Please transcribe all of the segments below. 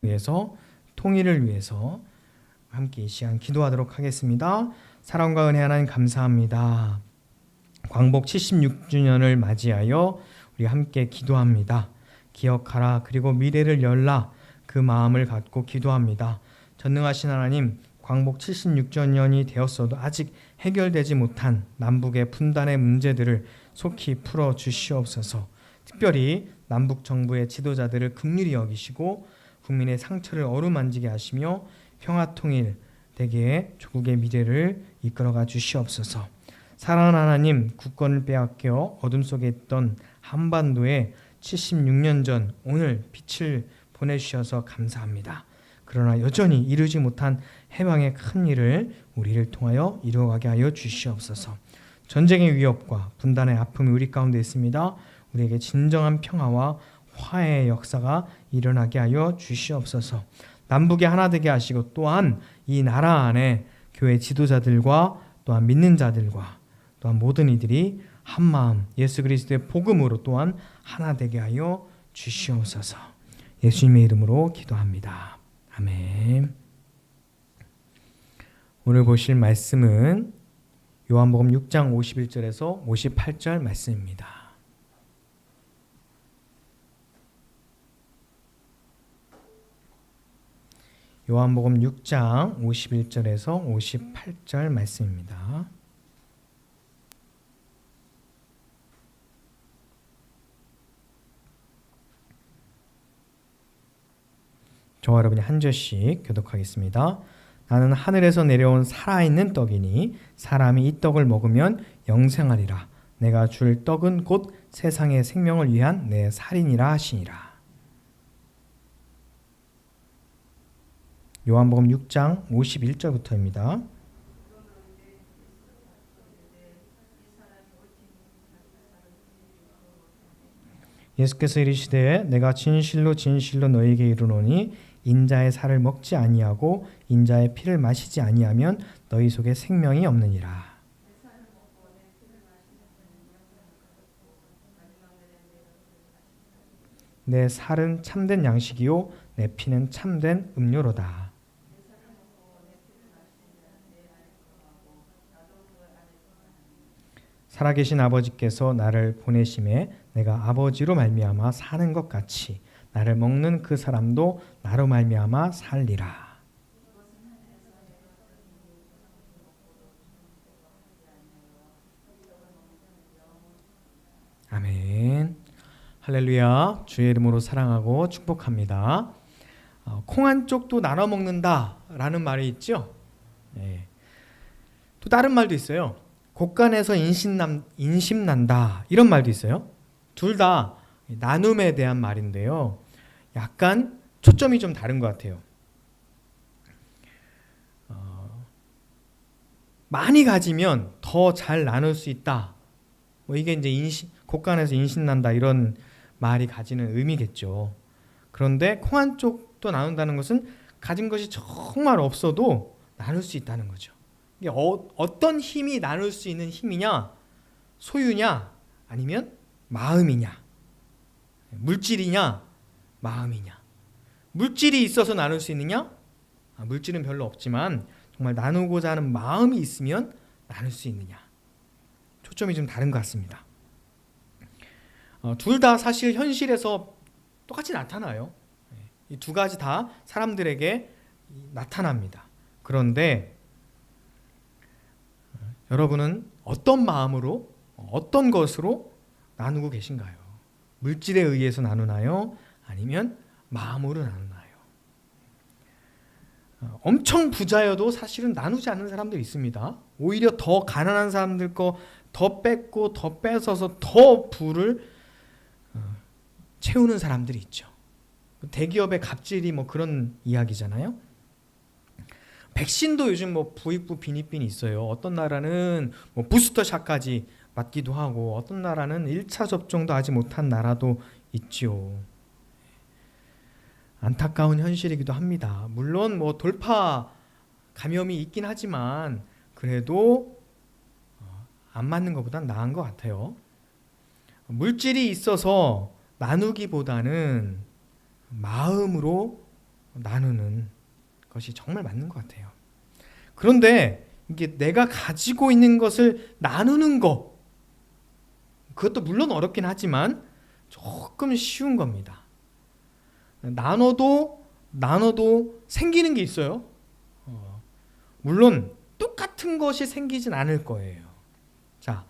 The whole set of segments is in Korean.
위해서, 통일을 위해서 함께 이 시간 기도하도록 하겠습니다. 사랑과 은혜 하나님 감사합니다. 광복 76주년을 맞이하여 우리 함께 기도합니다. 기억하라, 그리고 미래를 열라, 그 마음을 갖고 기도합니다. 전능하신 하나님, 광복 76주년이 되었어도 아직 해결되지 못한 남북의 분단의 문제들을 속히 풀어 주시옵소서. 특별히 남북 정부의 지도자들을 긍휼히 여기시고 국민의 상처를 어루만지게 하시며 평화통일 되게 조국의 미래를 이끌어가 주시옵소서. 사랑하는 하나님, 국권을 빼앗겨 어둠 속에 있던 한반도에 76년 전 오늘 빛을 보내주셔서 감사합니다. 그러나 여전히 이루지 못한 해방의 큰 일을 우리를 통하여 이루어가게 하여 주시옵소서. 전쟁의 위협과 분단의 아픔이 우리 가운데 있습니다. 우리에게 진정한 평화와 화해의 역사가 일어나게 하여 주시옵소서. 남북이 하나 되게 하시고 또한 이 나라 안에 교회 지도자들과 또한 믿는 자들과 또한 모든 이들이 한마음 예수 그리스도의 복음으로 또한 하나 되게 하여 주시옵소서. 예수님의 이름으로 기도합니다. 아멘. 오늘 보실 말씀은 요한복음 6장 51절에서 58절 말씀입니다. 요한복음 6장 51절에서 58절 말씀입니다. 저와 여러분이 한 절씩 교독하겠습니다. 나는 하늘에서 내려온 살아있는 떡이니 사람이 이 떡을 먹으면 영생하리라. 내가 줄 떡은 곧 세상의 생명을 위한 내 살이니라 하시니라. 요한복음 6장 51절부터입니다. 예수께서 이르시되 내가 진실로 진실로 너희에게 이르노니 인자의 살을 먹지 아니하고 인자의 피를 마시지 아니하면 너희 속에 생명이 없느니라. 내 살은 참된 양식이요 내 피는 참된 음료로다. 살아계신 아버지께서 나를 보내심에 내가 아버지로 말미암아 사는 것 같이 나를 먹는 그 사람도 나로 말미암아 살리라. 아멘. 할렐루야. 주의 이름으로 사랑하고 축복합니다. 콩 한 쪽도 나눠 먹는다라는 말이 있죠. 네. 또 다른 말도 있어요. 곳간에서 인심난다 이런 말도 있어요. 둘 다 나눔에 대한 말인데요. 약간 초점이 좀 다른 것 같아요. 많이 가지면 더 잘 나눌 수 있다. 뭐 이게 이제 곳간에서 인심난다 이런 말이 가지는 의미겠죠. 그런데 콩 한 쪽도 나눈다는 것은 가진 것이 정말 없어도 나눌 수 있다는 거죠. 이게 어떤 힘이 나눌 수 있는 힘이냐? 소유냐? 아니면 마음이냐? 물질이냐? 마음이냐? 물질이 있어서 나눌 수 있느냐? 물질은 별로 없지만 정말 나누고자 하는 마음이 있으면 나눌 수 있느냐? 초점이 좀 다른 것 같습니다. 둘 다 사실 현실에서 똑같이 나타나요. 이 두 가지 다 사람들에게 나타납니다. 그런데 여러분은 어떤 마음으로 어떤 것으로 나누고 계신가요? 물질에 의해서 나누나요? 아니면 마음으로 나누나요? 엄청 부자여도 사실은 나누지 않는 사람도 있습니다. 오히려 더 가난한 사람들 거 더 뺏고 더 뺏어서 더 부를 채우는 사람들이 있죠. 대기업의 갑질이 뭐 그런 이야기잖아요. 백신도 요즘 뭐 부익부 빈익빈이 있어요. 어떤 나라는 뭐 부스터샷까지 맞기도 하고 어떤 나라는 1차 접종도 하지 못한 나라도 있죠. 안타까운 현실이기도 합니다. 물론 뭐 돌파 감염이 있긴 하지만 그래도 안 맞는 것보단 나은 것 같아요. 물질이 있어서 나누기보다는 마음으로 나누는 것이 정말 맞는 것 같아요. 그런데 이게 내가 가지고 있는 것을 나누는 거, 그것도 물론 어렵긴 하지만 조금 쉬운 겁니다. 나눠도 생기는 게 있어요. 물론 똑같은 것이 생기진 않을 거예요. 자,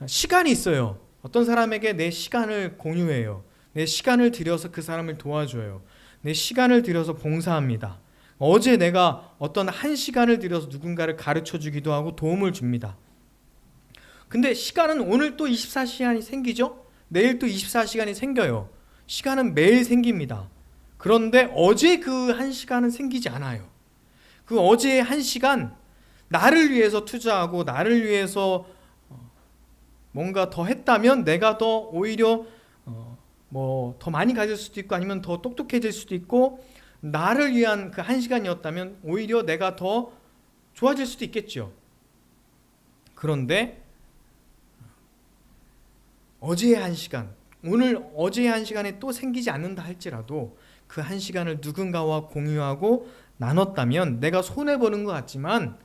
시간이 있어요. 어떤 사람에게 내 시간을 공유해요. 내 시간을 들여서 그 사람을 도와줘요. 내 시간을 들여서 봉사합니다. 어제 내가 어떤 한 시간을 들여서 누군가를 가르쳐 주기도 하고 도움을 줍니다. 근데 시간은 오늘 또 24시간이 생기죠? 내일 또 24시간이 생겨요. 시간은 매일 생깁니다. 그런데 어제 그 한 시간은 생기지 않아요. 그 어제의 한 시간, 나를 위해서 투자하고 나를 위해서 뭔가 더 했다면 내가 더 오히려 더 많이 가질 수도 있고 아니면 더 똑똑해질 수도 있고, 나를 위한 그 한 시간이었다면 오히려 내가 더 좋아질 수도 있겠죠. 그런데 어제의 한 시간, 어제의 한 시간에 또 생기지 않는다 할지라도 그 한 시간을 누군가와 공유하고 나눴다면 내가 손해보는 것 같지만,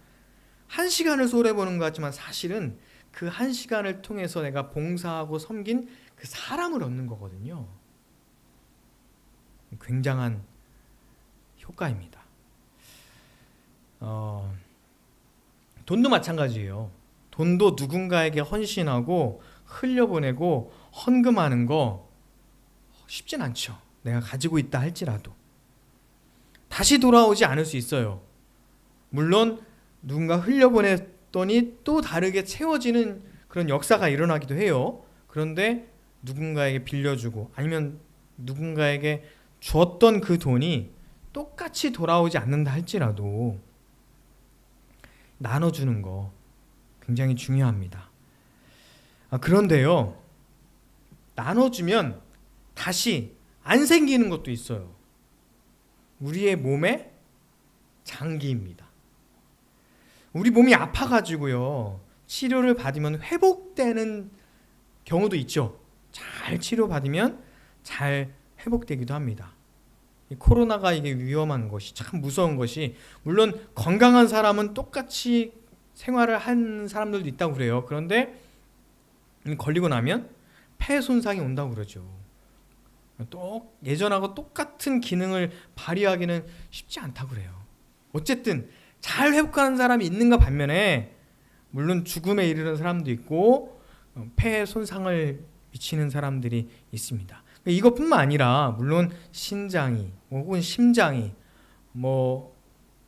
한 시간을 손해보는 것 같지만 사실은 그 한 시간을 통해서 내가 봉사하고 섬긴 그 사람을 얻는 거거든요. 굉장한 효과입니다. 돈도 마찬가지예요. 돈도 누군가에게 헌신하고 흘려보내고 헌금하는 거 쉽진 않죠. 내가 가지고 있다 할지라도 다시 돌아오지 않을 수 있어요. 물론 누군가 흘려보냈더니 또 다르게 채워지는 그런 역사가 일어나기도 해요. 그런데 누군가에게 빌려주고 아니면 누군가에게 주었던 그 돈이 똑같이 돌아오지 않는다 할지라도 나눠주는 거 굉장히 중요합니다. 그런데요, 나눠주면 다시 안 생기는 것도 있어요. 우리의 몸의 장기입니다. 우리 몸이 아파가지고요, 치료를 받으면 회복되는 경우도 있죠. 잘 치료받으면 잘 회복되기도 합니다. 코로나가 이게 위험한 것이, 참 무서운 것이, 물론 건강한 사람은 똑같이 생활을 한 사람들도 있다고 그래요. 그런데 걸리고 나면 폐 손상이 온다고 그러죠. 또 예전하고 똑같은 기능을 발휘하기는 쉽지 않다고 그래요. 어쨌든 잘 회복하는 사람이 있는가 반면에, 물론 죽음에 이르는 사람도 있고 폐에 손상을 미치는 사람들이 있습니다. 이것뿐만 아니라 물론 신장이 혹은 심장이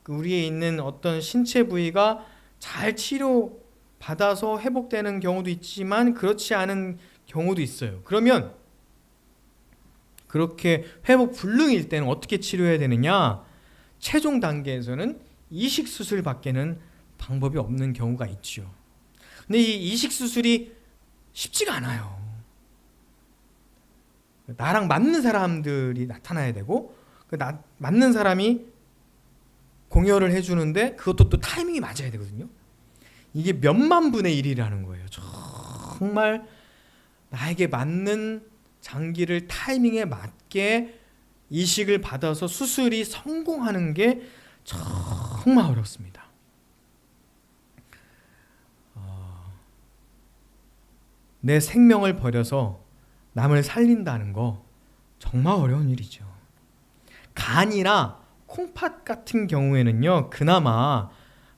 우리에 있는 어떤 신체 부위가 잘 치료받아서 회복되는 경우도 있지만 그렇지 않은 경우도 있어요. 그러면 그렇게 회복 불능일 때는 어떻게 치료해야 되느냐? 최종 단계에서는 이식 수술 밖에는 방법이 없는 경우가 있죠. 근데 이 이식 수술이 쉽지가 않아요. 나랑 맞는 사람들이 나타나야 되고, 맞는 사람이 공여를 해주는데 그것도 또 타이밍이 맞아야 되거든요. 이게 몇만 분의 1이라는 거예요. 정말 나에게 맞는 장기를 타이밍에 맞게 이식을 받아서 수술이 성공하는 게 정말 어렵습니다. 내 생명을 버려서 남을 살린다는 거 정말 어려운 일이죠. 간이나 콩팥 같은 경우에는요, 그나마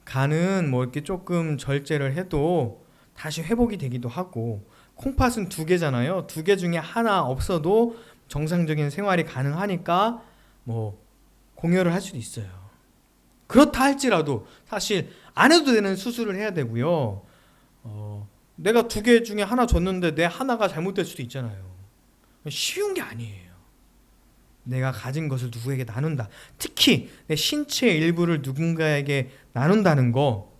간은 이렇게 조금 절제를 해도 다시 회복이 되기도 하고, 콩팥은 2개잖아요. 2개 중에 하나 없어도 정상적인 생활이 가능하니까 공여를 할 수도 있어요. 그렇다 할지라도 사실 안 해도 되는 수술을 해야 되고요. 내가 2개 중에 하나 줬는데 내 하나가 잘못될 수도 있잖아요. 쉬운 게 아니에요. 내가 가진 것을 누구에게 나눈다, 특히 내 신체의 일부를 누군가에게 나눈다는 거,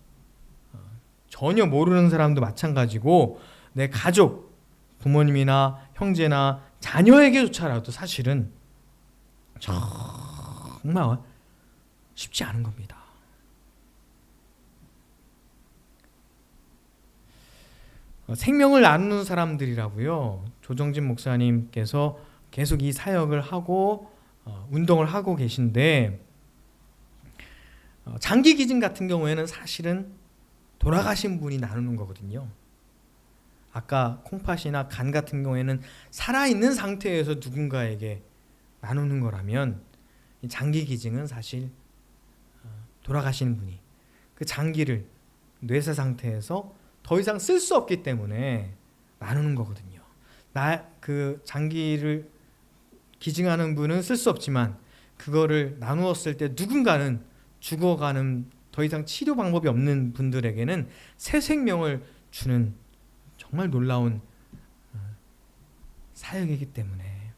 전혀 모르는 사람도 마찬가지고 내 가족, 부모님이나 형제나 자녀에게조차라도 사실은 정말 쉽지 않은 겁니다. 생명을 나누는 사람들이라고요, 조정진 목사님께서 계속 이 사역을 하고 운동을 하고 계신데 장기 기증 같은 경우에는 사실은 돌아가신 분이 나누는 거거든요. 아까 콩팥이나 간 같은 경우에는 살아있는 상태에서 누군가에게 나누는 거라면 이 장기 기증은 사실 돌아가시는 분이 그 장기를 뇌사 상태에서 더 이상 쓸 수 없기 때문에 나누는 거거든요. 그 장기를 기증하는 분은 쓸 수 없지만 그거를 나누었을 때 누군가는 죽어가는 더 이상 치료 방법이 없는 분들에게는 새 생명을 주는 정말 놀라운 사역이기 때문에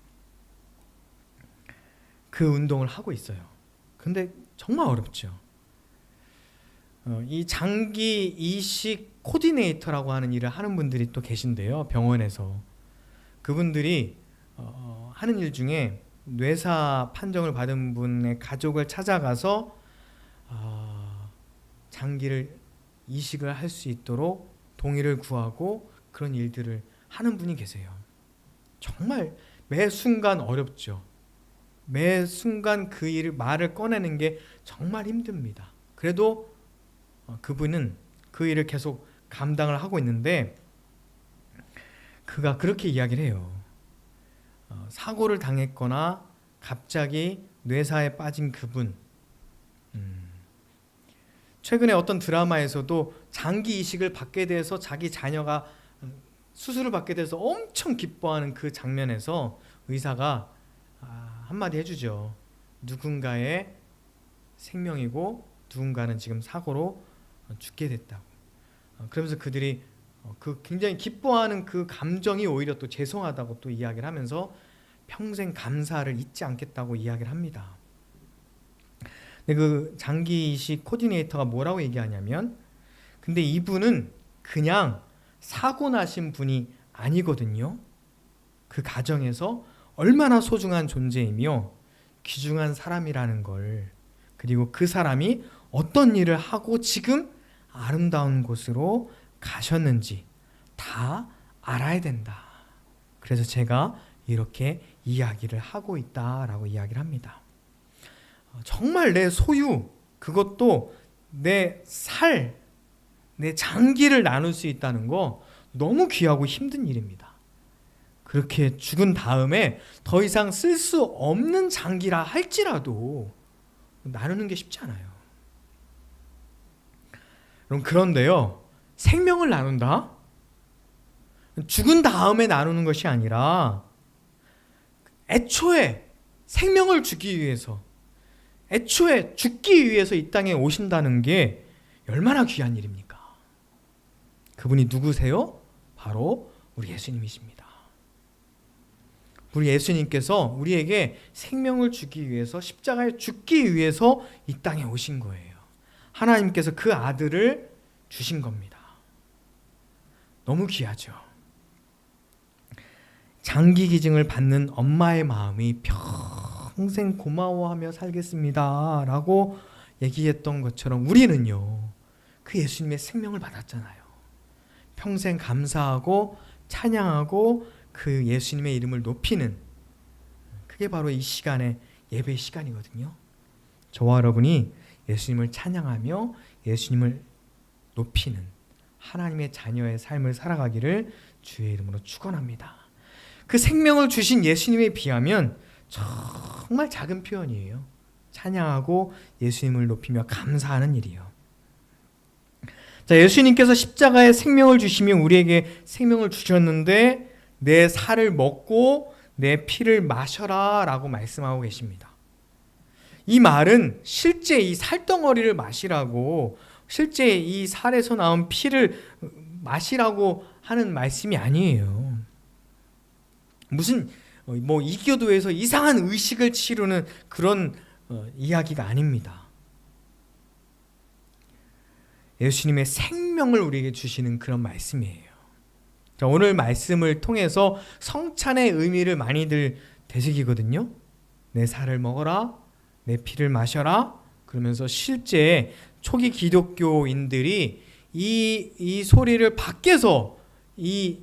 그 운동을 하고 있어요. 근데 정말 어렵죠. 이 장기 이식 코디네이터라고 하는 일을 하는 분들이 또 계신데요. 병원에서 그분들이 하는 일 중에 뇌사 판정을 받은 분의 가족을 찾아가서 장기를 이식을 할 수 있도록 동의를 구하고 그런 일들을 하는 분이 계세요. 정말 매 순간 어렵죠. 매 순간 그 일을 말을 꺼내는 게 정말 힘듭니다. 그래도 그분은 그 일을 계속 감당을 하고 있는데 그가 그렇게 이야기를 해요. 사고를 당했거나 갑자기 뇌사에 빠진 그분, 최근에 어떤 드라마에서도 장기 이식을 받게 돼서 자기 자녀가 수술을 받게 돼서 엄청 기뻐하는 그 장면에서 의사가 한마디 해주죠. 누군가의 생명이고 누군가는 지금 사고로 죽게 됐다고. 그러면서 그들이 그 굉장히 기뻐하는 그 감정이 오히려 또 죄송하다고 또 이야기를 하면서 평생 감사를 잊지 않겠다고 이야기를 합니다. 근데 그 장기 이식 코디네이터가 뭐라고 얘기하냐면 근데 이분은 그냥 사고 나신 분이 아니거든요. 그 가정에서 얼마나 소중한 존재이며 귀중한 사람이라는 걸, 그리고 그 사람이 어떤 일을 하고 지금 아름다운 곳으로 가셨는지 다 알아야 된다. 그래서 제가 이렇게 이야기를 하고 있다라고 이야기를 합니다. 정말 내 소유, 그것도 내 살, 내 장기를 나눌 수 있다는 거 너무 귀하고 힘든 일입니다. 그렇게 죽은 다음에 더 이상 쓸 수 없는 장기라 할지라도 나누는 게 쉽지 않아요. 그런데요, 생명을 나눈다? 죽은 다음에 나누는 것이 아니라 애초에 생명을 주기 위해서, 애초에 죽기 위해서 이 땅에 오신다는 게 얼마나 귀한 일입니까? 그분이 누구세요? 바로 우리 예수님이십니다. 우리 예수님께서 우리에게 생명을 주기 위해서, 십자가에 죽기 위해서 이 땅에 오신 거예요. 하나님께서 그 아들을 주신 겁니다. 너무 귀하죠. 장기 기증을 받는 엄마의 마음이 평생 고마워하며 살겠습니다 라고 얘기했던 것처럼 우리는요, 그 예수님의 생명을 받았잖아요. 평생 감사하고 찬양하고 그 예수님의 이름을 높이는, 그게 바로 이 시간의 예배 시간이거든요. 저와 여러분이 예수님을 찬양하며 예수님을 높이는 하나님의 자녀의 삶을 살아가기를 주의 이름으로 축원합니다. 그 생명을 주신 예수님에 비하면 정말 작은 표현이에요. 찬양하고 예수님을 높이며 감사하는 일이요. 자, 예수님께서 십자가에 생명을 주시며 우리에게 생명을 주셨는데 내 살을 먹고 내 피를 마셔라 라고 말씀하고 계십니다. 이 말은 실제 이 살덩어리를 마시라고, 실제 이 살에서 나온 피를 마시라고 하는 말씀이 아니에요. 무슨 이 교도에서 이상한 의식을 치르는 그런 이야기가 아닙니다. 예수님의 생명을 우리에게 주시는 그런 말씀이에요. 자, 오늘 말씀을 통해서 성찬의 의미를 많이들 되새기거든요. 내 살을 먹어라, 내 피를 마셔라. 그러면서 실제 초기 기독교인들이 이 소리를 밖에서 이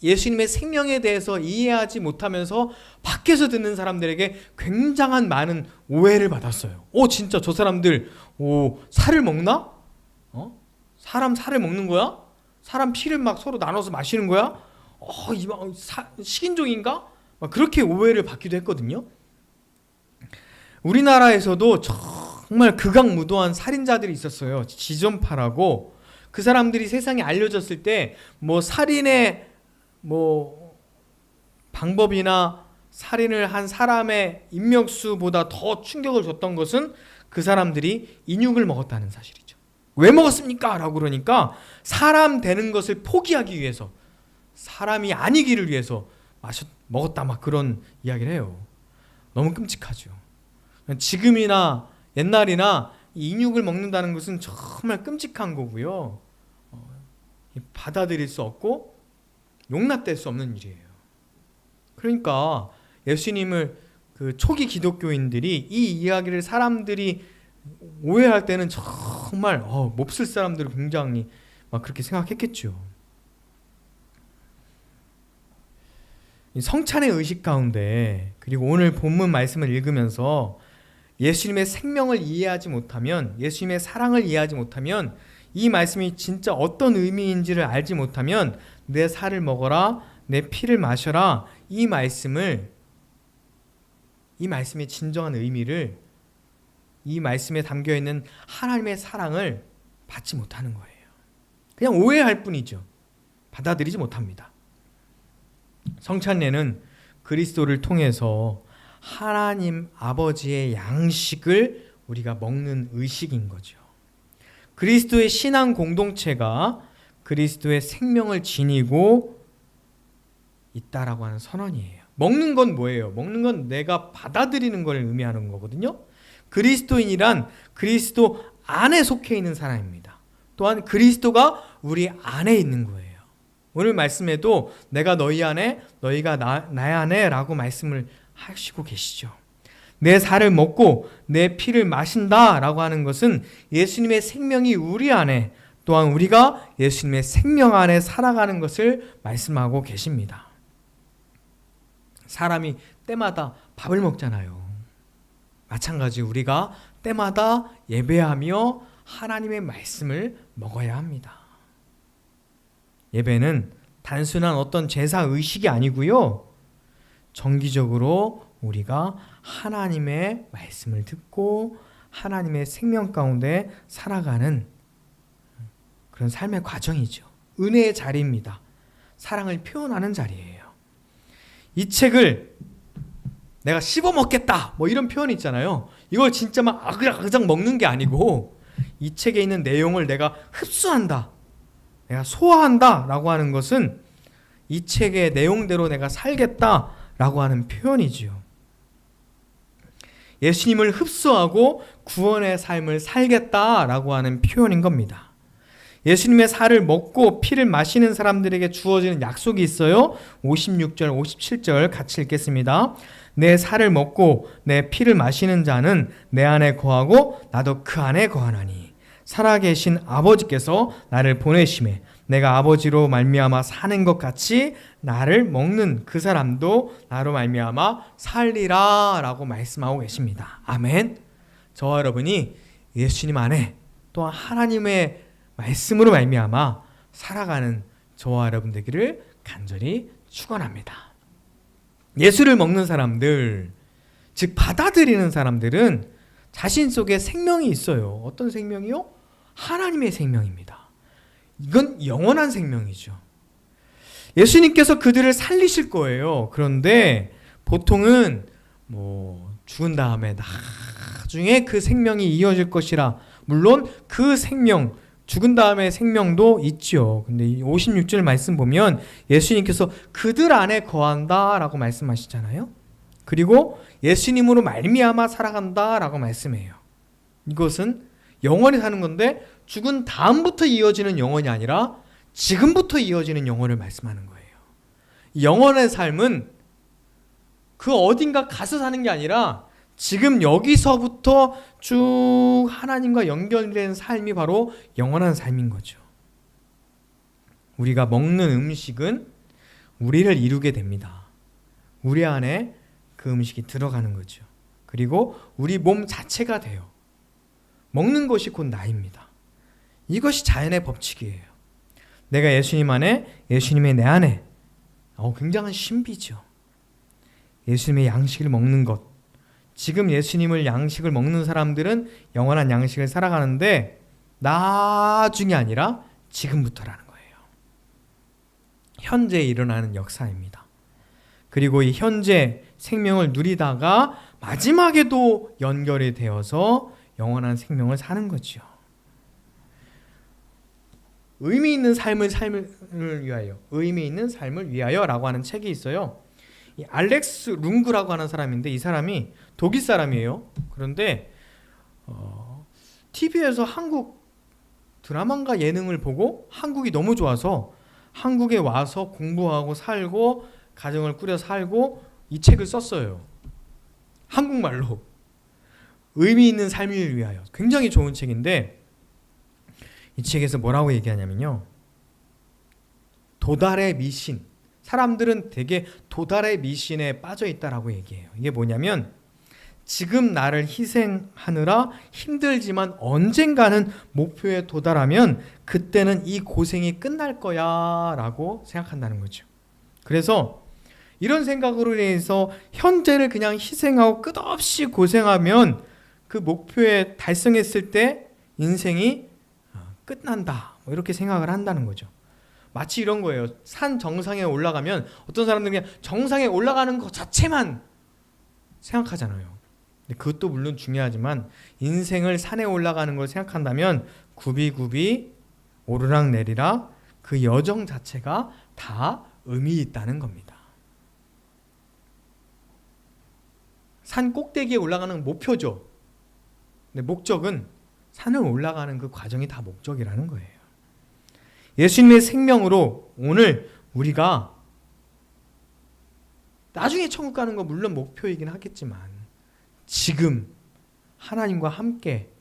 예수님의 생명에 대해서 이해하지 못하면서 밖에서 듣는 사람들에게 굉장한 많은 오해를 받았어요. 진짜 저 사람들 살을 먹나? 사람 살을 먹는 거야? 사람 피를 막 서로 나눠서 마시는 거야? 식인종인가? 막 그렇게 오해를 받기도 했거든요. 우리나라에서도 정말 극악무도한 살인자들이 있었어요. 지존파라고. 그 사람들이 세상에 알려졌을 때 살인의 방법이나 살인을 한 사람의 인명수보다 더 충격을 줬던 것은 그 사람들이 인육을 먹었다는 사실이죠. 왜 먹었습니까? 라고 그러니까 사람 되는 것을 포기하기 위해서, 사람이 아니기를 위해서 먹었다, 막 그런 이야기를 해요. 너무 끔찍하죠. 지금이나 옛날이나 인육을 먹는다는 것은 정말 끔찍한 거고요. 받아들일 수 없고 용납될 수 없는 일이에요. 그러니까 예수님을 그 초기 기독교인들이 이 이야기를 사람들이 오해할 때는 정말 몹쓸 사람들을 굉장히 막 그렇게 생각했겠죠. 성찬의 의식 가운데, 그리고 오늘 본문 말씀을 읽으면서 예수님의 생명을 이해하지 못하면, 예수님의 사랑을 이해하지 못하면, 이 말씀이 진짜 어떤 의미인지를 알지 못하면 내 살을 먹어라, 내 피를 마셔라, 이 말씀의 진정한 의미를, 이 말씀에 담겨있는 하나님의 사랑을 받지 못하는 거예요. 그냥 오해할 뿐이죠. 받아들이지 못합니다. 성찬례는 그리스도를 통해서 하나님 아버지의 양식을 우리가 먹는 의식인 거죠. 그리스도의 신앙 공동체가 그리스도의 생명을 지니고 있다라고 하는 선언이에요. 먹는 건 뭐예요? 먹는 건 내가 받아들이는 걸 의미하는 거거든요. 그리스도인이란 그리스도 안에 속해 있는 사람입니다. 또한 그리스도가 우리 안에 있는 거예요. 오늘 말씀에도 내가 너희 안에, 너희가 나의 안에 라고 말씀을 하시고 계시죠. 내 살을 먹고 내 피를 마신다 라고 하는 것은 예수님의 생명이 우리 안에, 또한 우리가 예수님의 생명 안에 살아가는 것을 말씀하고 계십니다. 사람이 때마다 밥을 먹잖아요. 마찬가지 우리가 때마다 예배하며 하나님의 말씀을 먹어야 합니다. 예배는 단순한 어떤 제사 의식이 아니고요, 정기적으로 우리가 하나님의 말씀을 듣고 하나님의 생명 가운데 살아가는 그런 삶의 과정이죠. 은혜의 자리입니다. 사랑을 표현하는 자리예요. 이 책을 내가 씹어 먹겠다, 이런 표현이 있잖아요. 이걸 진짜 막 아그작 먹는 게 아니고, 이 책에 있는 내용을 내가 흡수한다, 내가 소화한다 라고 하는 것은 이 책의 내용대로 내가 살겠다 라고 하는 표현이지요. 예수님을 흡수하고 구원의 삶을 살겠다 라고 하는 표현인 겁니다. 예수님의 살을 먹고 피를 마시는 사람들에게 주어지는 약속이 있어요. 56절, 57절 같이 읽겠습니다. 내 살을 먹고 내 피를 마시는 자는 내 안에 거하고 나도 그 안에 거하나니 살아계신 아버지께서 나를 보내심에 내가 아버지로 말미암아 사는 것 같이 나를 먹는 그 사람도 나로 말미암아 살리라 라고 말씀하고 계십니다. 아멘. 저와 여러분이 예수님 안에, 또한 하나님의 말씀으로 말미암아 살아가는 저와 여러분 되기를 간절히 축원합니다. 예수를 먹는 사람들, 즉 받아들이는 사람들은 자신 속에 생명이 있어요. 어떤 생명이요? 하나님의 생명입니다. 이건 영원한 생명이죠. 예수님께서 그들을 살리실 거예요. 그런데 보통은 죽은 다음에 나중에 그 생명이 이어질 것이라, 물론 그 생명, 죽은 다음에 생명도 있죠. 근데 이 56절 말씀 보면 예수님께서 그들 안에 거한다라고 말씀하시잖아요. 그리고 예수님으로 말미암아 살아간다라고 말씀해요. 이것은 영원히 사는 건데 죽은 다음부터 이어지는 영혼이 아니라 지금부터 이어지는 영혼을 말씀하는 거예요. 영혼의 삶은 그 어딘가 가서 사는 게 아니라 지금 여기서부터 쭉 하나님과 연결된 삶이 바로 영원한 삶인 거죠. 우리가 먹는 음식은 우리를 이루게 됩니다. 우리 안에 그 음식이 들어가는 거죠. 그리고 우리 몸 자체가 돼요. 먹는 것이 곧 나입니다. 이것이 자연의 법칙이에요. 내가 예수님 안에, 예수님의 내 안에. 굉장한 신비죠. 예수님의 양식을 먹는 것. 지금 예수님을 양식을 먹는 사람들은 영원한 양식을 살아가는데 나중이 아니라 지금부터라는 거예요. 현재 일어나는 역사입니다. 그리고 이 현재 생명을 누리다가 마지막에도 연결이 되어서 영원한 생명을 사는 거죠. 의미 있는 삶을 위하여, 의미 있는 삶을 위하여라고 하는 책이 있어요. 이 알렉스 룽그라고 하는 사람인데 이 사람이 독일 사람이에요. 그런데 TV에서 한국 드라마인가 예능을 보고 한국이 너무 좋아서 한국에 와서 공부하고 살고 가정을 꾸려 살고 이 책을 썼어요. 한국말로. 의미 있는 삶을 위하여. 굉장히 좋은 책인데 이 책에서 뭐라고 얘기하냐면요. 도달의 미신. 사람들은 되게 도달의 미신에 빠져 있다라고 얘기해요. 이게 뭐냐면 지금 나를 희생하느라 힘들지만 언젠가는 목표에 도달하면 그때는 이 고생이 끝날 거야 라고 생각한다는 거죠. 그래서 이런 생각으로 인해서 현재를 그냥 희생하고 끝없이 고생하면 그 목표에 달성했을 때 인생이 끝난다 이렇게 생각을 한다는 거죠. 마치 이런 거예요. 산 정상에 올라가면 어떤 사람들은 그냥 정상에 올라가는 것 자체만 생각하잖아요. 근데 그것도 물론 중요하지만 인생을 산에 올라가는 걸 생각한다면 굽이굽이 오르락내리락 그 여정 자체가 다 의미 있다는 겁니다. 산 꼭대기에 올라가는 목표죠. 근데 목적은 산을 올라가는 그 과정이 다 목적이라는 거예요. 예수님의 생명으로 오늘 우리가 나중에 천국 가는 거 물론 목표이긴 하겠지만 지금 하나님과 함께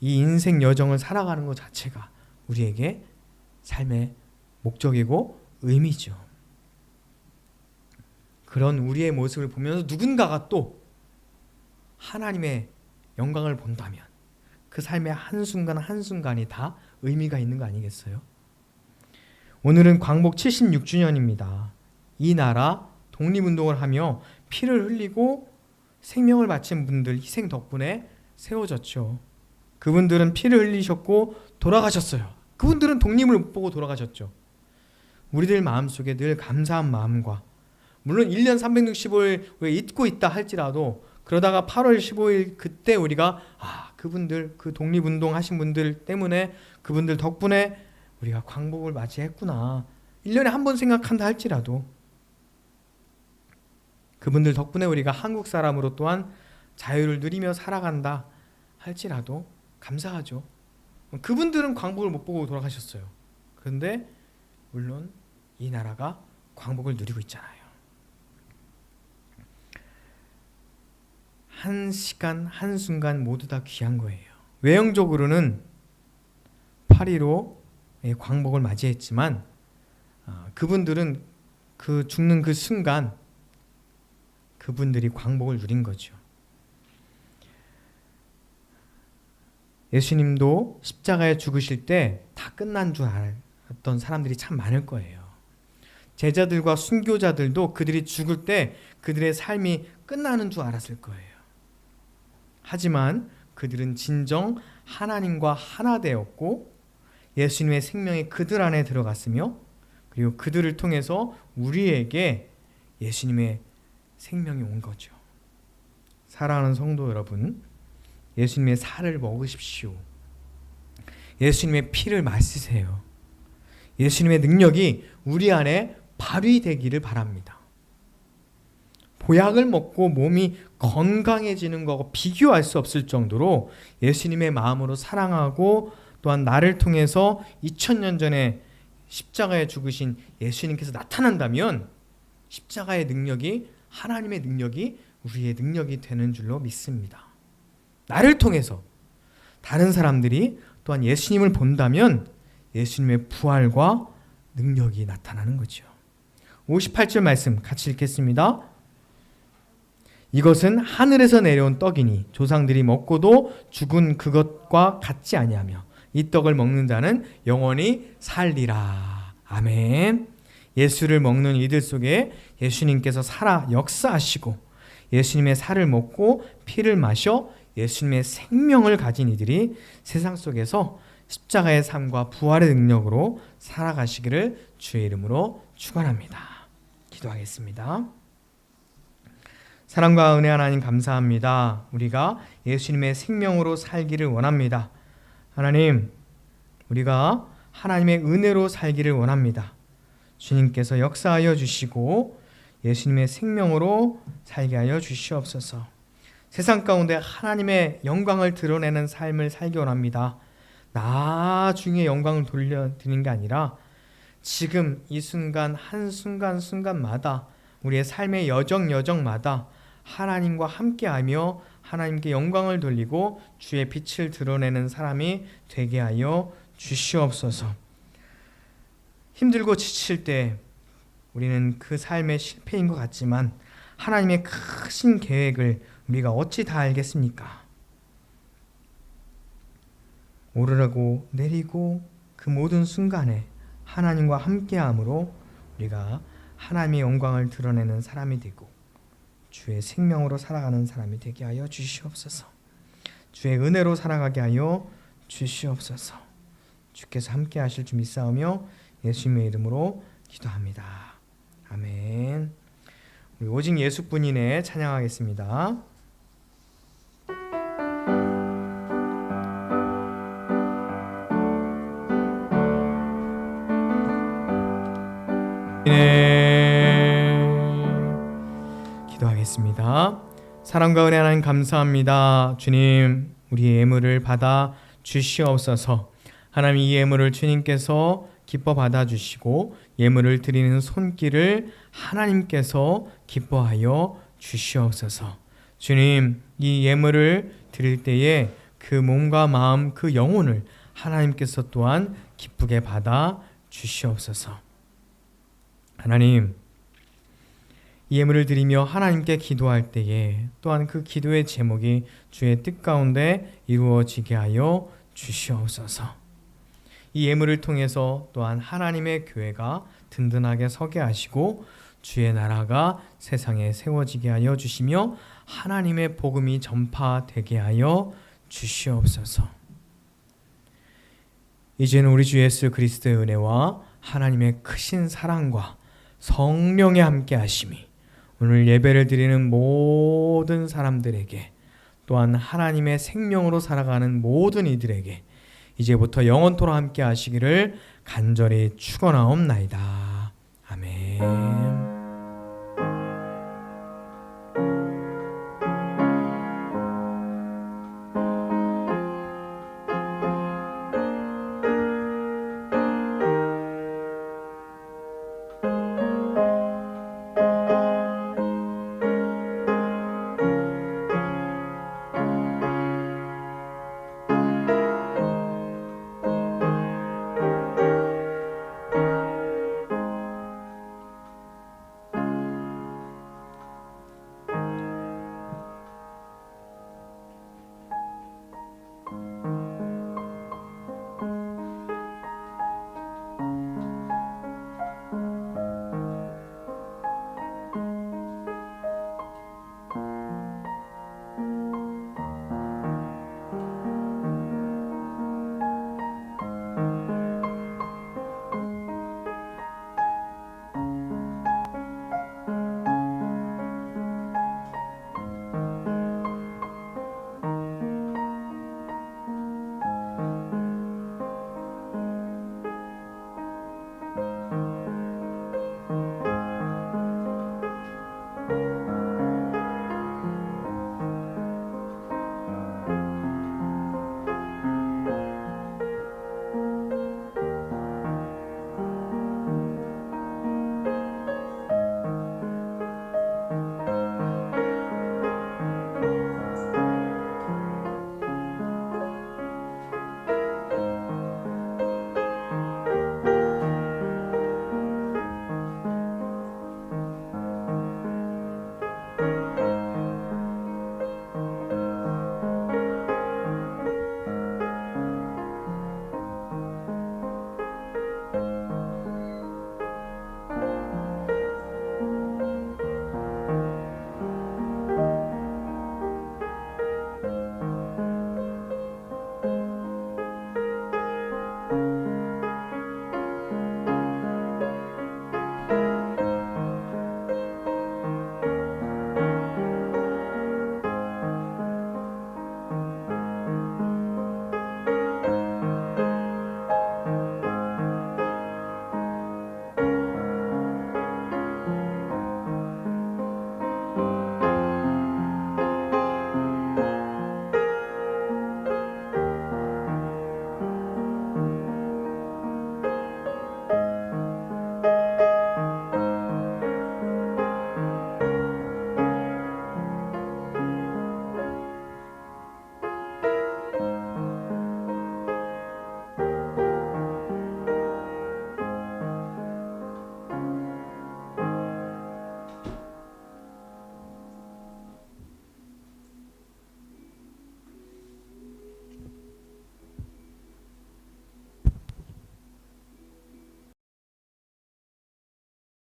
이 인생 여정을 살아가는 것 자체가 우리에게 삶의 목적이고 의미죠. 그런 우리의 모습을 보면서 누군가가 또 하나님의 영광을 본다면 그 삶의 한순간 한순간이 다 의미가 있는 거 아니겠어요? 오늘은 광복 76주년입니다. 이 나라 독립운동을 하며 피를 흘리고 생명을 바친 분들 희생 덕분에 세워졌죠. 그분들은 피를 흘리셨고 돌아가셨어요. 그분들은 독립을 못 보고 돌아가셨죠. 우리들 마음속에 늘 감사한 마음과 물론 1년 365일 잊고 있다 할지라도 그러다가 8월 15일 그때 우리가 그분들 그 독립운동 하신 분들 때문에 그분들 덕분에 우리가 광복을 맞이했구나. 1년에 한 번 생각한다 할지라도 그분들 덕분에 우리가 한국 사람으로 또한 자유를 누리며 살아간다 할지라도 감사하죠. 그분들은 광복을 못 보고 돌아가셨어요. 그런데 물론 이 나라가 광복을 누리고 있잖아요. 한 시간 한순간 모두 다 귀한 거예요. 외형적으로는 8.15 광복을 맞이했지만 그분들은 그 죽는 그 순간 그분들이 광복을 누린 거죠. 예수님도 십자가에 죽으실 때 다 끝난 줄 알았던 사람들이 참 많을 거예요. 제자들과 순교자들도 그들이 죽을 때 그들의 삶이 끝나는 줄 알았을 거예요. 하지만 그들은 진정 하나님과 하나 되었고 예수님의 생명이 그들 안에 들어갔으며 그리고 그들을 통해서 우리에게 예수님의 생명이 온 거죠. 사랑하는 성도 여러분, 예수님의 살을 먹으십시오. 예수님의 피를 마시세요. 예수님의 능력이 우리 안에 발휘되기를 바랍니다. 보약을 먹고 몸이 건강해지는 것과 비교할 수 없을 정도로 예수님의 마음으로 사랑하고 또한 나를 통해서 2000년 전에 십자가에 죽으신 예수님께서 나타난다면 십자가의 능력이 하나님의 능력이 우리의 능력이 되는 줄로 믿습니다. 나를 통해서 다른 사람들이 또한 예수님을 본다면 예수님의 부활과 능력이 나타나는 거죠. 58절 말씀 같이 읽겠습니다. 이것은 하늘에서 내려온 떡이니 조상들이 먹고도 죽은 그것과 같지 아니하며 이 떡을 먹는 자는 영원히 살리라. 아멘. 예수를 먹는 이들 속에 예수님께서 살아 역사하시고 예수님의 살을 먹고 피를 마셔 예수님의 생명을 가진 이들이 세상 속에서 십자가의 삶과 부활의 능력으로 살아가시기를 주의 이름으로 축원합니다. 기도하겠습니다. 사랑과 은혜 하나님 감사합니다. 우리가 예수님의 생명으로 살기를 원합니다. 하나님, 우리가 하나님의 은혜로 살기를 원합니다. 주님께서 역사하여 주시고 예수님의 생명으로 살게 하여 주시옵소서. 세상 가운데 하나님의 영광을 드러내는 삶을 살기 원합니다. 나중에 영광을 돌려드리는 게 아니라 지금 이 순간 한순간순간마다 우리의 삶의 여정마다 하나님과 함께하며 하나님께 영광을 돌리고 주의 빛을 드러내는 사람이 되게 하여 주시옵소서. 힘들고 지칠 때 우리는 그 삶의 실패인 것 같지만 하나님의 크신 계획을 우리가 어찌 다 알겠습니까? 오르고 내리고 그 모든 순간에 하나님과 함께함으로 우리가 하나님의 영광을 드러내는 사람이 되고 주의 생명으로 살아가는 사람이 되게 하여 주시옵소서. 주의 은혜로 살아가게 하여 주시옵소서. 주께서 함께 하실 줄 믿사오며 예수님의 이름으로 기도합니다. 아멘. 우리 오직 예수뿐이네 찬양하겠습니다. 기도하겠습니다. 사랑과 은혜 하나님 감사합니다. 주님, 우리의 예물을 받아 주시옵소서. 하나님, 이 예물을 주님께서 기뻐 받아주시고 예물을 드리는 손길을 하나님께서 기뻐하여 주시옵소서. 주님, 이 예물을 드릴 때에 그 몸과 마음, 그 영혼을 하나님께서 또한 기쁘게 받아 주시옵소서. 하나님, 이 예물을 드리며 하나님께 기도할 때에 또한 그 기도의 제목이 주의 뜻 가운데 이루어지게 하여 주시옵소서. 이 예물을 통해서 또한 하나님의 교회가 든든하게 서게 하시고 주의 나라가 세상에 세워지게 하여 주시며 하나님의 복음이 전파되게 하여 주시옵소서. 이제는 우리 주 예수 그리스도의 은혜와 하나님의 크신 사랑과 성령의 함께 하심이 오늘 예배를 드리는 모든 사람들에게 또한 하나님의 생명으로 살아가는 모든 이들에게 이제부터 영원토록 함께 하시기를 간절히 축원하옵나이다. 아멘.